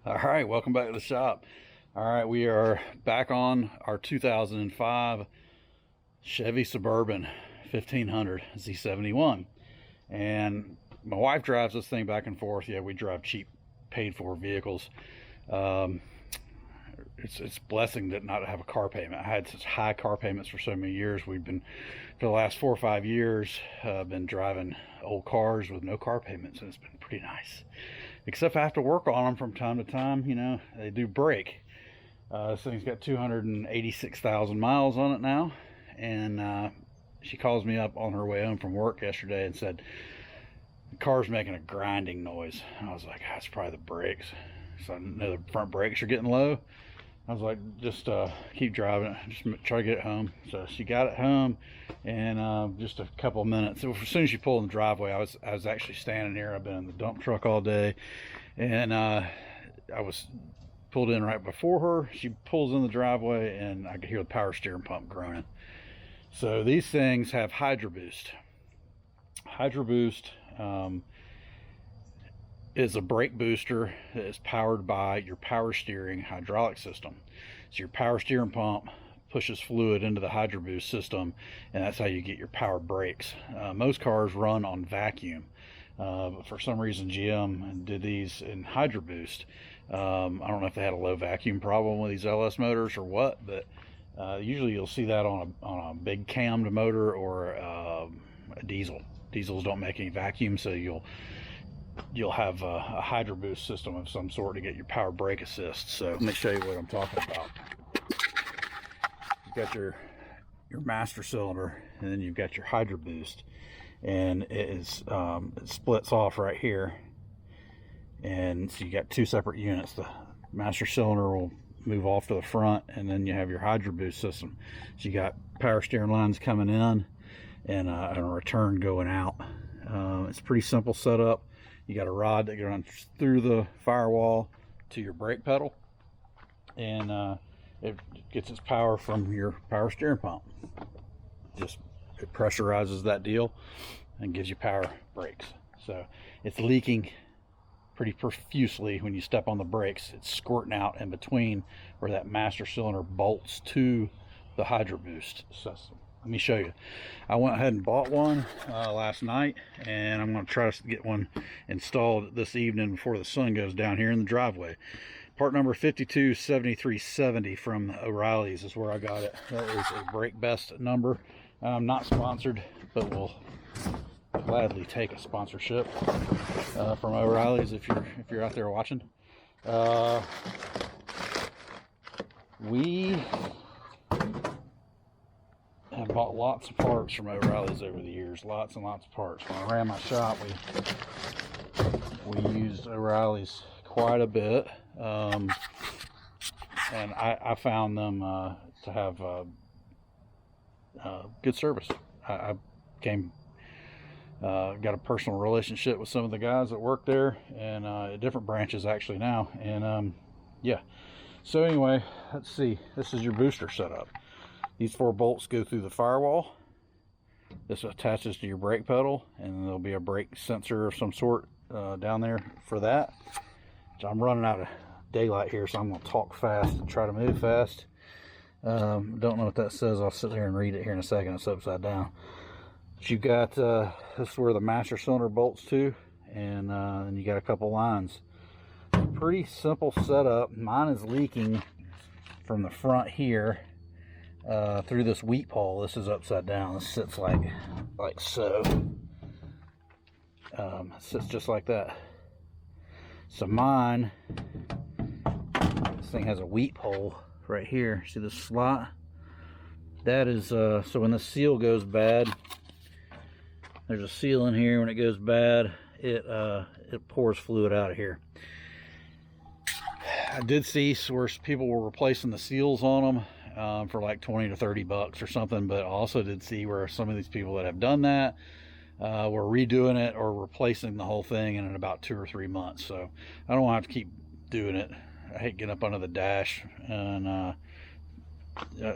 All right, welcome back to the shop. All right, we are back on our 2005 Chevy Suburban 1500 Z71. And my wife drives this thing back and forth. Yeah, we drive cheap, paid for vehicles. Um, it's a blessing to not have a car payment. I had such high car payments for so many years. We've been, for the last 4 or 5 years, been driving old cars with no car payments, and it's been pretty nice. Except I have to work on them from time to time. You know, they do break. This thing's got 286,000 miles on it now, and she calls me up on her way home from work yesterday and said the car's making a grinding noise. And I was like, that's probably the brakes. So I know the front brakes are getting low. I was like, just keep driving it, just try to get it home. So she got it home, and just a couple of minutes. So as soon as she pulled in the driveway, I was actually standing here. I've been in the dump truck all day, and I was pulled in right before her. She pulls in the driveway, and I could hear the power steering pump groaning. So these things have Hydro Boost. Hydro Boost is a brake booster that is powered by your power steering hydraulic system. So your power steering pump pushes fluid into the Hydro Boost system, and that's how you get your power brakes. Most cars run on vacuum, but for some reason GM did these in Hydro Boost. I don't know if they had a low vacuum problem with these LS motors or what, but usually you'll see that on a big cammed motor or a diesel. Diesels don't make any vacuum, so you'll have a Hydro Boost system of some sort to get your power brake assist. So let me show you what I'm talking about. You've got your master cylinder, and then you've got your Hydro Boost, and it splits off right here, and so you got two separate units. The master cylinder will move off to the front, and then you have your Hydro Boost system. So you got power steering lines coming in and a return going out. It's a pretty simple setup. You got a rod that runs through the firewall to your brake pedal, and it gets its power from your power steering pump. It pressurizes that deal and gives you power brakes. So it's leaking pretty profusely when you step on the brakes. It's squirting out in between where that master cylinder bolts to the Hydro Boost system. Let me show you. I went ahead and bought one last night, and I'm going to try to get one installed this evening before the sun goes down here in the driveway. Part number 527370 from O'Reilly's is where I got it. That is a Brake Best number. I'm not sponsored, but we'll gladly take a sponsorship from O'Reilly's if you're out there watching. We have bought lots of parts from O'Reilly's over the years, lots and lots of parts. When I ran my shop, we used O'Reilly's quite a bit, and I found them to have good service. I got a personal relationship with some of the guys that work there, and different branches actually now, and yeah. So anyway, let's see. This is your booster setup. These 4 bolts go through the firewall. This attaches to your brake pedal, and there'll be a brake sensor of some sort down there for that. So I'm running out of daylight here, so I'm going to talk fast and try to move fast. Don't know what that says. I'll sit there and read it here in a second. It's upside down. But you got this is where the master cylinder bolts to, and then you got a couple lines. Pretty simple setup. Mine is leaking from the front here through this wheat pole. This is upside down. This sits like so. It sits just like that. So mine, this thing has a wheat pole right here. See this slot? That is so when the seal goes bad, there's a seal in here. When it goes bad, it pours fluid out of here. I did see where people were replacing the seals on them for like 20 to 30 bucks or something, but I also did see where some of these people that have done that were redoing it or replacing the whole thing in about 2 or 3 months. So I don't want to have to keep doing it. I hate getting up under the dash, and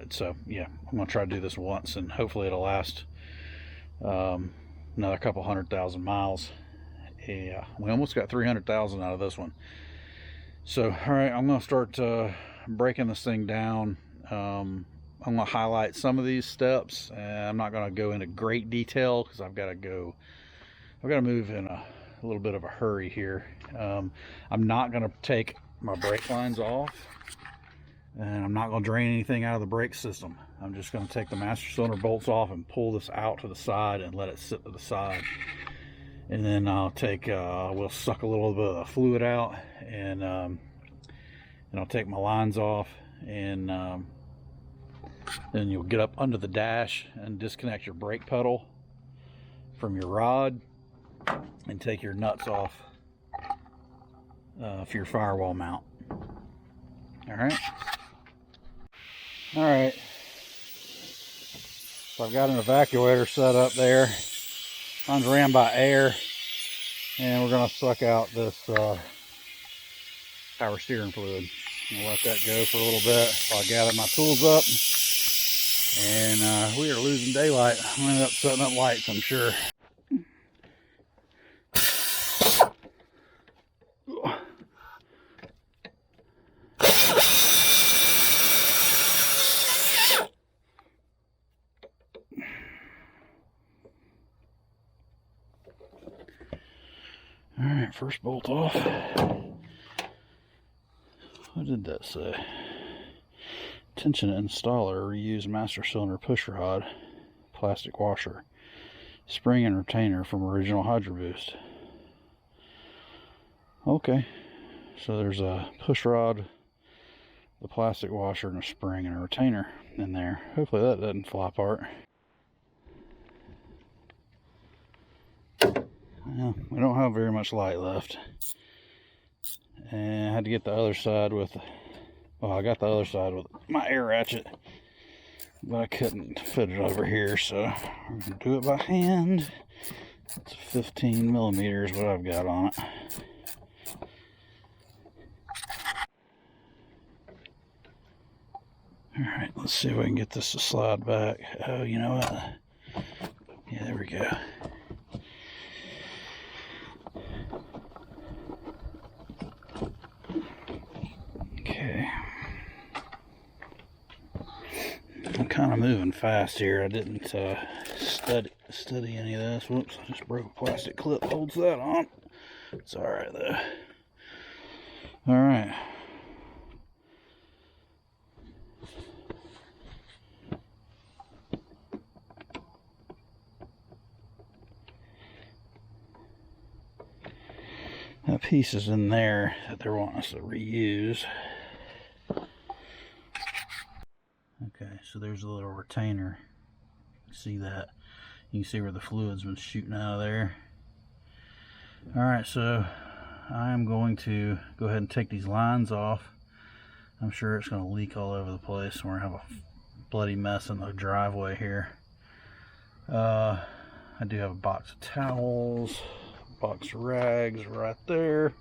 so yeah, I'm gonna try to do this once, and hopefully it'll last another couple 100,000 miles. Yeah, we almost got 300,000 out of this one. So, all right, I'm going to start breaking this thing down. I'm going to highlight some of these steps, and I'm not going to go into great detail because I've got to move in a little bit of a hurry here. I'm not going to take my brake lines off, and I'm not going to drain anything out of the brake system. I'm just going to take the master cylinder bolts off and pull this out to the side and let it sit to the side. And then I'll take, we'll suck a little bit of fluid out, and I'll take my lines off, and then you'll get up under the dash and disconnect your brake pedal from your rod and take your nuts off for your firewall mount. All right. So I've got an evacuator set up there. Mine's ran by air, and we're going to suck out this power steering fluid. I'll let that go for a little bit while I gather my tools up. And we are losing daylight. I'm going to end up setting up lights, I'm sure. Alright, first bolt off. What did that say? Attention installer, reuse master cylinder push rod, plastic washer, spring and retainer from original Hydro Boost. Okay, so there's a push rod, the plastic washer, and a spring and a retainer in there. Hopefully that doesn't fly apart. Well, we don't have very much light left. And I had to get the other side with, well, I got the other side with my air ratchet, but I couldn't fit it over here, so I'm going to do it by hand. It's 15 millimeters what I've got on it. Alright, let's see if I can get this to slide back. Oh, you know what? Yeah, there we go. Okay. I'm kind of moving fast here. I didn't study any of this. Whoops, I just broke a plastic clip. Holds that on. It's alright though. Alright. That piece is in there that they're wanting us to reuse. Okay, so there's a little retainer. See that? You can see where the fluid's been shooting out of there. Alright, so I'm going to go ahead and take these lines off. I'm sure it's going to leak all over the place. We're going to have a bloody mess in the driveway here. I do have a box of towels, box of rags right there.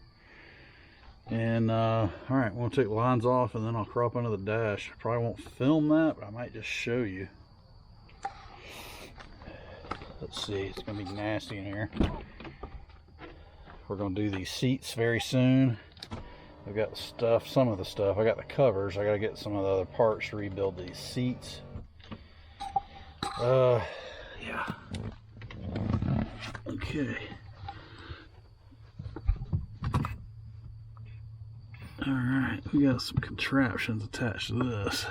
And alright, we'll take the lines off and then I'll crop under the dash. I probably won't film that, but I might just show you. Let's see, it's gonna be nasty in here. We're gonna do these seats very soon. I've got the stuff, some of the stuff. I got the covers. I gotta get some of the other parts to rebuild these seats. Yeah. Okay. Alright, we got some contraptions attached to this.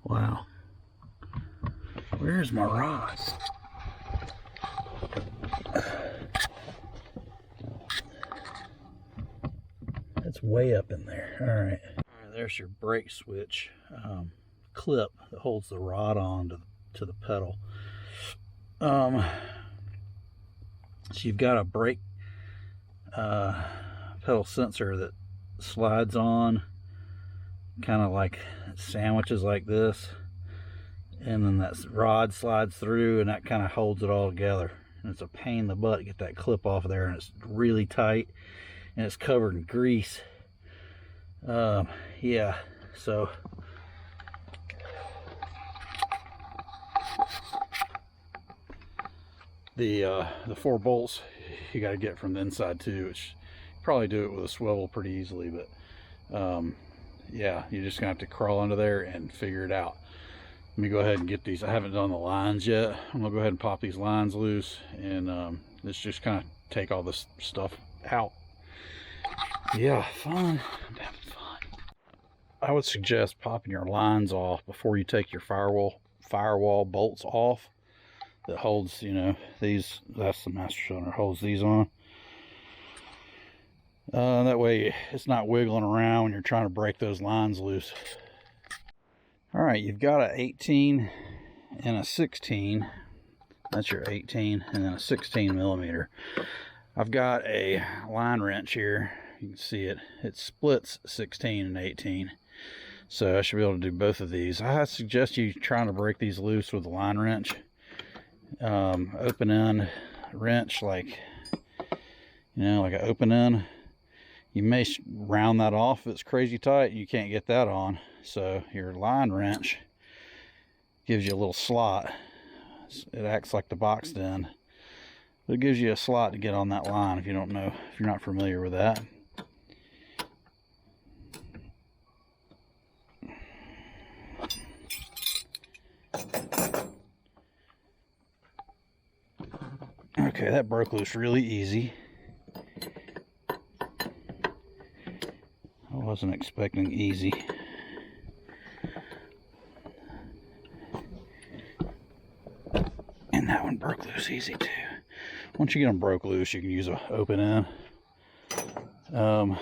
Wow. Where's my rod? That's way up in there. Alright. There's your brake switch clip that holds the rod on to the pedal. So you've got a brake pedal sensor that slides on, kind of like sandwiches like this, and then that rod slides through, and that kind of holds it all together. And it's a pain in the butt to get that clip off of there, and it's really tight, and it's covered in grease. Yeah, so the 4 bolts you got to get from the inside too, which you probably do it with a swivel pretty easily, but yeah, you're just gonna have to crawl under there and figure it out. Let me go ahead and get these. I haven't done the lines yet. I'm gonna go ahead and pop these lines loose, and let's just kind of take all this stuff out. Yeah, fun. I'm having fun. I would suggest popping your lines off before you take your firewall bolts off. That holds, you know, these. That's the master cylinder. Holds these on. That way it's not wiggling around when you're trying to break those lines loose. All right, you've got an 18 and a 16. That's your 18, and then a 16 millimeter. I've got a line wrench here. You can see it. It splits 16 and 18. So I should be able to do both of these. I suggest you trying to break these loose with a line wrench. Open end wrench, like, you know, like an open end. You may round that off if it's crazy tight. You can't get that on. So your line wrench gives you a little slot. It acts like the boxed end, but it gives you a slot to get on that line if you don't know, if you're not familiar with that. Okay, that broke loose really easy. I wasn't expecting easy. And that one broke loose easy too. Once you get them broke loose, you can use an open end. I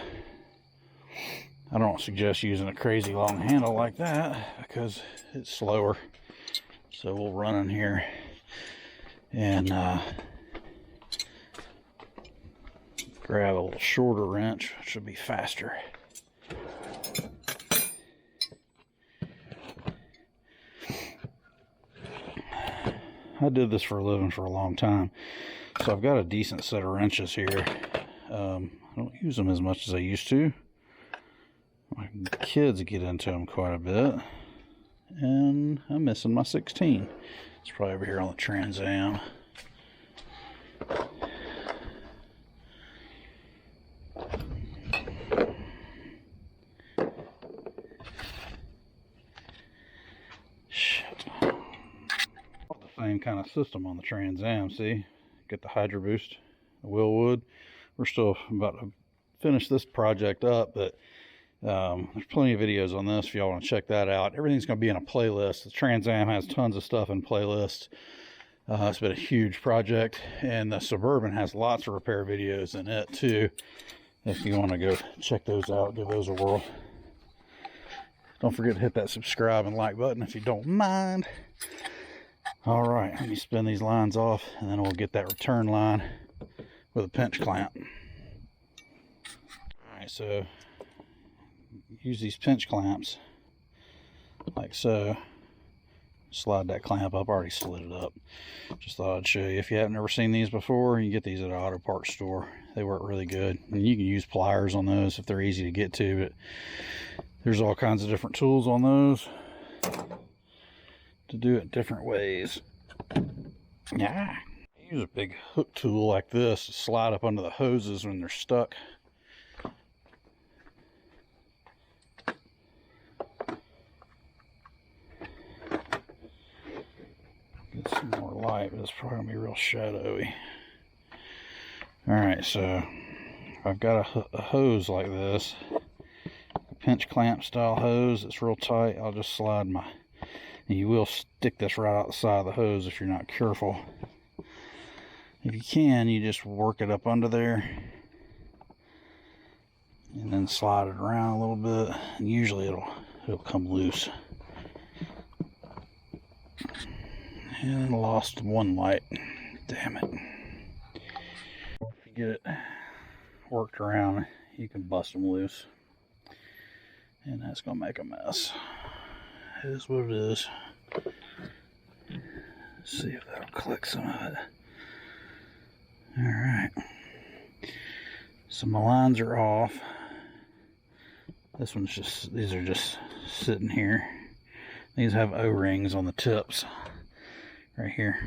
don't suggest using a crazy long handle like that because it's slower. So we'll run in here and grab a little shorter wrench, which will be faster. I did this for a living for a long time, so I've got a decent set of wrenches here. I don't use them as much as I used to. My kids get into them quite a bit, and I'm missing my 16. It's probably over here on the Trans Am. Same kind of system on the Trans Am. See, get the Hydro Boost, the Willwood. We're still about to finish this project up, but there's plenty of videos on this if y'all want to check that out. Everything's going to be in a playlist. The Trans Am has tons of stuff in playlists. It's been a huge project, and the Suburban has lots of repair videos in it too. If you want to go check those out, give those a whirl. Don't forget to hit that subscribe and like button if you don't mind. All right, let me spin these lines off, and then we'll get that return line with a pinch clamp. All right, so use these pinch clamps like so. Slide that clamp up. I already slid it up. Just thought I'd show you. If you haven't ever seen these before, you can get these at an auto parts store. They work really good. And you can use pliers on those if they're easy to get to, but there's all kinds of different tools on those to do it different ways. Yeah, use a big hook tool like this to slide up under the hoses when they're stuck. Get some more light, but it's probably gonna be real shadowy. All right, so I've got a hose like this, a pinch clamp style hose. It's real tight. I'll just slide my, and you will stick this right out the side of the hose if you're not careful. If you can, you just work it up under there and then slide it around a little bit, and usually it'll come loose. And I lost one light. Damn it. If you get it worked around, you can bust them loose, and that's gonna make a mess. It is what it is. Let's see if that'll click some of it. Alright. So my lines are off. This one's just, these are just sitting here. These have O-rings on the tips right here.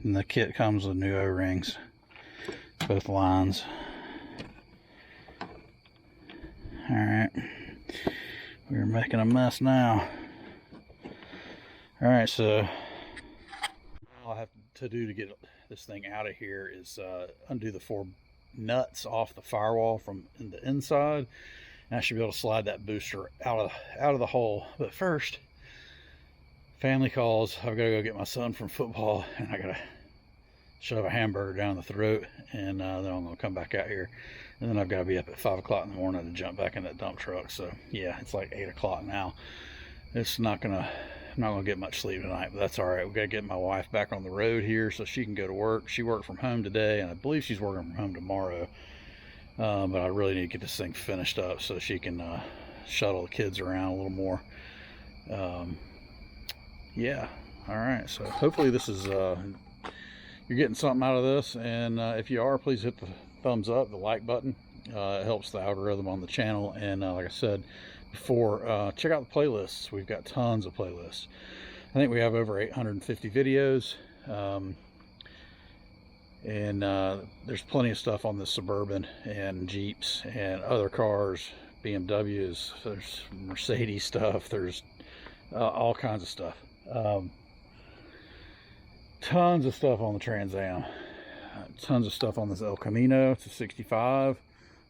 And the kit comes with new O-rings, both lines. All right, we're making a mess now. All right, so all I have to do to get this thing out of here is undo the 4 nuts off the firewall from the inside, and I should be able to slide that booster out of the hole. But first, family calls. I've got to go get my son from football, and I gotta shove a hamburger down the throat, and then I'm gonna come back out here, and then I've got to be up at 5 o'clock in the morning to jump back in that dump truck. So yeah, it's like 8 o'clock now. I'm not gonna get much sleep tonight, but that's all right. We got to get my wife back on the road here so she can go to work. She worked from home today, and I believe she's working from home tomorrow. But I really need to get this thing finished up so she can shuttle the kids around a little more. Yeah, all right. So hopefully this is you're getting something out of this, and if you are, please hit the thumbs up, the like button. It helps the algorithm on the channel. And like I said before, check out the playlists. We've got tons of playlists. I think we have over 850 videos, and there's plenty of stuff on the Suburban and Jeeps and other cars, BMWs, there's Mercedes stuff, there's all kinds of stuff, tons of stuff on the Trans Am, tons of stuff on this El Camino. It's a 65.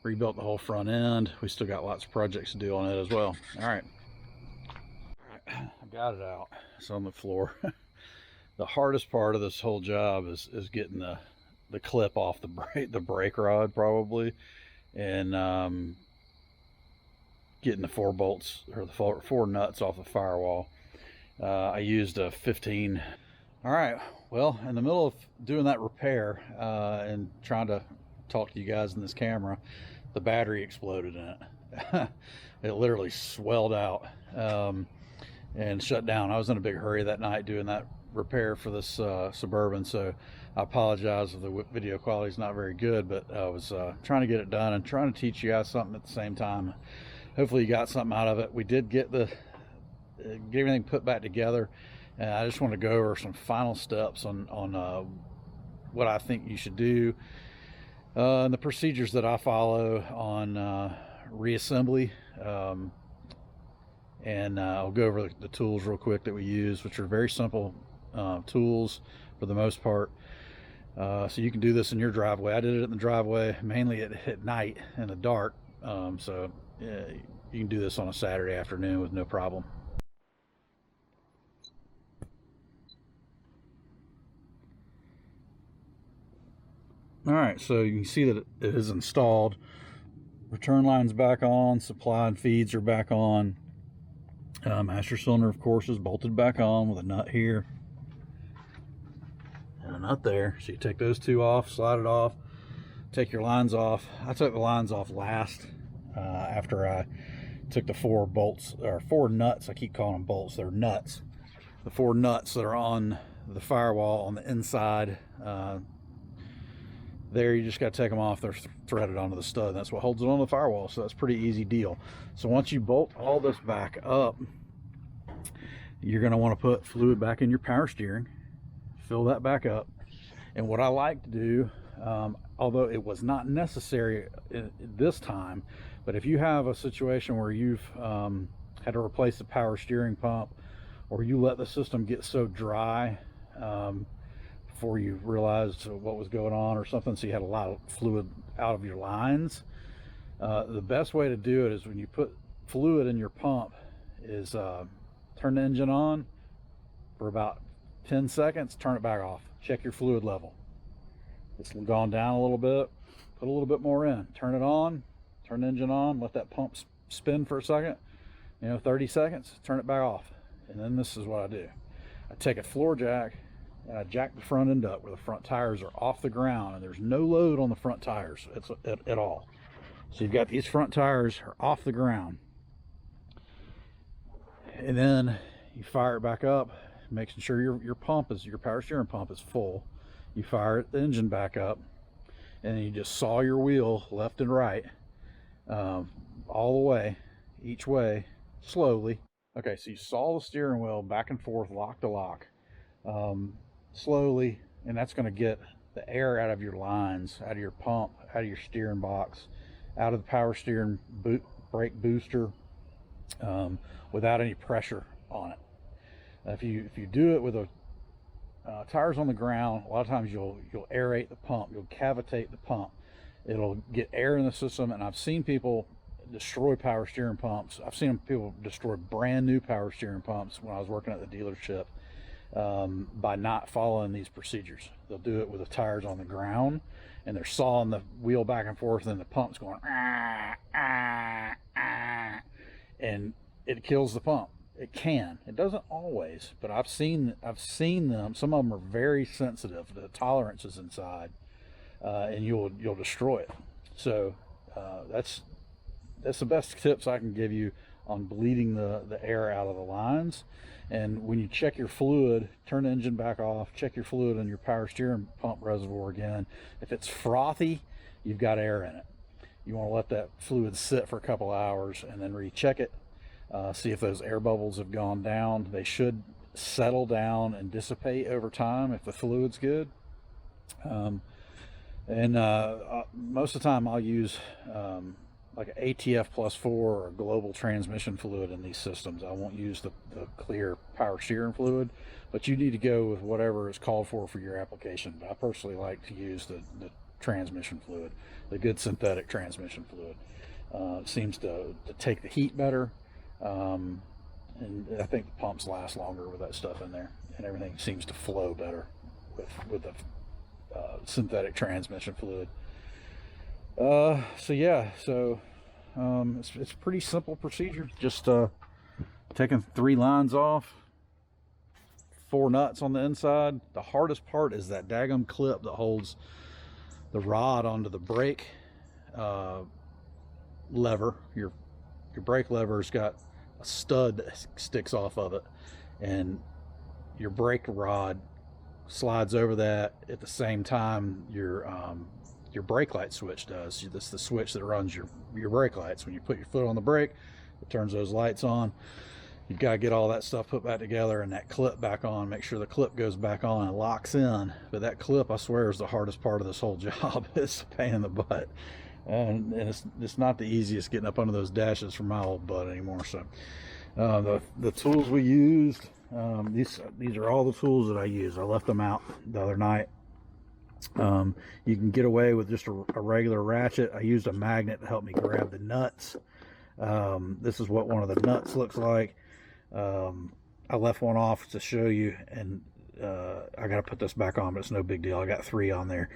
Rebuilt the whole front end. We still got lots of projects to do on it as well. All right, I got it out. It's on the floor. The hardest part of this whole job is getting the clip off the brake rod, probably, and getting the 4 bolts or the 4 nuts off the firewall. I used a 15. All right, well, in the middle of doing that repair and trying to talk to you guys in this camera, the battery exploded in it. It literally swelled out and shut down. I was in a big hurry that night doing that repair for this Suburban, so I apologize if the video quality is not very good, but I was trying to get it done and trying to teach you guys something at the same time. Hopefully you got something out of it. We did get everything put back together, and I just want to go over some final steps on what I think you should do, and the procedures that I follow on reassembly, and I'll go over the tools real quick that we use, which are very simple tools for the most part. So you can do this in your driveway. I did it in the driveway mainly at night in the dark, so you can do this on a Saturday afternoon with no problem. All right, so you can see that it is installed. Return line's back on, supply and feeds are back on. Master cylinder, of course, is bolted back on with a nut here and a nut there. So you take those 2 off, slide it off, take your lines off. I took the lines off last after I took the 4 bolts, or 4 nuts. I keep calling them bolts, they're nuts. The 4 nuts that are on the firewall on the inside. There, you just got to take them off. They're threaded onto the stud. That's what holds it on the firewall, so that's a pretty easy deal. So once you bolt all this back up, you're going to want to put fluid back in your power steering, fill that back up. And what I like to do, although it was not necessary this time, but if you have a situation where you've had to replace the power steering pump, or you let the system get so dry before you realized what was going on or something, so you had a lot of fluid out of your lines, the best way to do it is when you put fluid in your pump is turn the engine on for about 10 seconds, turn it back off, check your fluid level. It's gone down a little bit, put a little bit more in, turn it on, turn the engine on, let that pump spin for a second, 30 seconds, turn it back off. And then this is what I do. I take a floor jack and I jack the front end up where the front tires are off the ground, and there's no load on the front tires at all. So you've got these front tires are off the ground, and then you fire it back up, making sure your power steering pump is full. You fire the engine back up, and then you just saw your wheel left and right, all the way. each way, slowly. Okay, so you saw the steering wheel back and forth, lock to lock, slowly, and that's going to get the air out of your lines, out of your pump, out of your steering box, out of the power steering brake booster, without any pressure on it. If you do it with a tires on the ground, a lot of times you'll aerate the pump, you'll cavitate the pump. It'll get air in the system, and I've seen people destroy power steering pumps. I've seen people destroy brand new power steering pumps when I was working at the dealership, by not following these procedures. They'll do it with the tires on the ground, and they're sawing the wheel back and forth, and the pump's going and it kills the pump. It can. It doesn't always, but I've seen them. Some of them are very sensitive. The tolerances inside, and you'll destroy it. So that's the best tips I can give you on bleeding the air out of the lines. And when you check your fluid, turn the engine back off, check your fluid in your power steering pump reservoir again. If it's frothy, you've got air in it. You want to let that fluid sit for a couple hours and then recheck it. See if those air bubbles have gone down. They should settle down and dissipate over time if the fluid's good. Most of the time I'll use like an ATF +4 or a global transmission fluid in these systems. I won't use the clear power steering fluid, but you need to go with whatever is called for your application. But I personally like to use the transmission fluid, the good synthetic transmission fluid. It seems to take the heat better. And I think the pumps last longer with that stuff in there, and everything seems to flow better with the synthetic transmission fluid. So yeah, it's a pretty simple procedure. Just taking 3 lines off, 4 nuts on the inside. The hardest part is that daggum clip that holds the rod onto the brake lever. Your brake lever's got a stud that sticks off of it, and your brake rod slides over that at the same time your brake light switch does. That's the switch that runs your brake lights. When you put your foot on the brake, it turns those lights on. You've got to get all that stuff put back together and that clip back on. Make sure the clip goes back on and locks in. But that clip, I swear, is the hardest part of this whole job. It's a pain in the butt. And it's not the easiest getting up under those dashes for my old butt anymore. So the tools we used, these are all the tools that I use. I left them out the other night. You can get away with just a regular ratchet. I used a magnet to help me grab the nuts. This is what one of the nuts looks like. I left one off to show you, and I got to put this back on, but it's no big deal. I got 3 on there.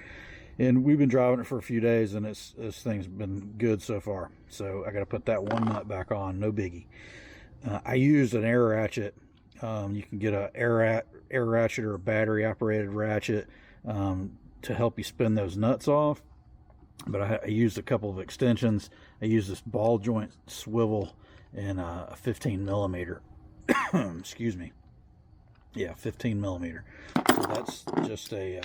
And we've been driving it for a few days, and this thing's been good so far. So I got to put that one nut back on, no biggie. I used an air ratchet. You can get a air ratchet or a battery operated ratchet to help you spin those nuts off. But I used a couple of extensions. I used this ball joint swivel and a 15 millimeter. Excuse me. Yeah, 15 millimeter. So that's just a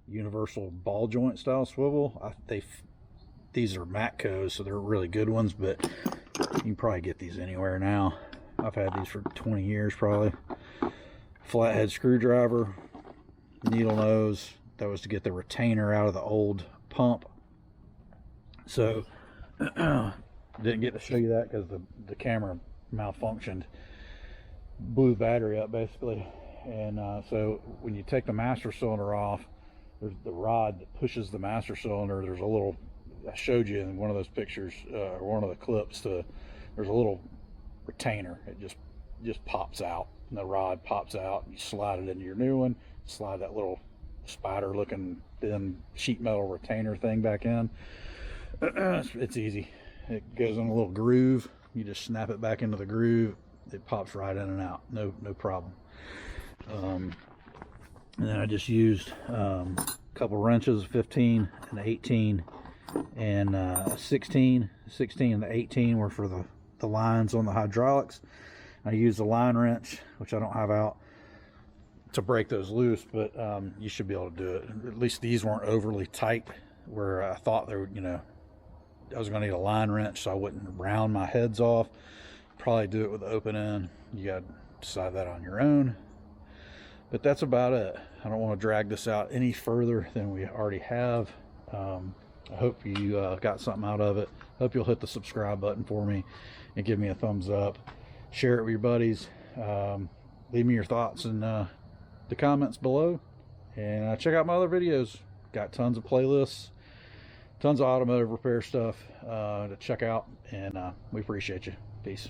universal ball joint style swivel. These are Matcos, so they're really good ones, but you can probably get these anywhere now. I've had these for 20 years probably. Flathead screwdriver, needle nose. That was to get the retainer out of the old pump. So didn't get to show you that because the camera malfunctioned, blew the battery up basically. And so when you take the master cylinder off, there's the rod that pushes the master cylinder. There's a little, I showed you in one of those pictures, or one of the clips, there's a little retainer. It just pops out, and the rod pops out, and you slide it into your new one, slide that little spider looking thin sheet metal retainer thing back in. It's easy. It goes in a little groove. You just snap it back into the groove. It pops right in and out. No problem. And then I just used a couple wrenches, 15 and 18 and 16 and the 18 were for the lines on the hydraulics. I used a line wrench, which I don't have out, to break those loose, but you should be able to do it. At least these weren't overly tight where I thought they were, I was going to need a line wrench so I wouldn't round my heads off. Probably do it with the open end. You got to decide that on your own. But that's about it. I don't want to drag this out any further than we already have. I hope you got something out of it. Hope you'll hit the subscribe button for me and give me a thumbs up. Share it with your buddies. Leave me your thoughts in the comments below. And check out my other videos. Got tons of playlists, tons of automotive repair stuff to check out. And we appreciate you. Peace.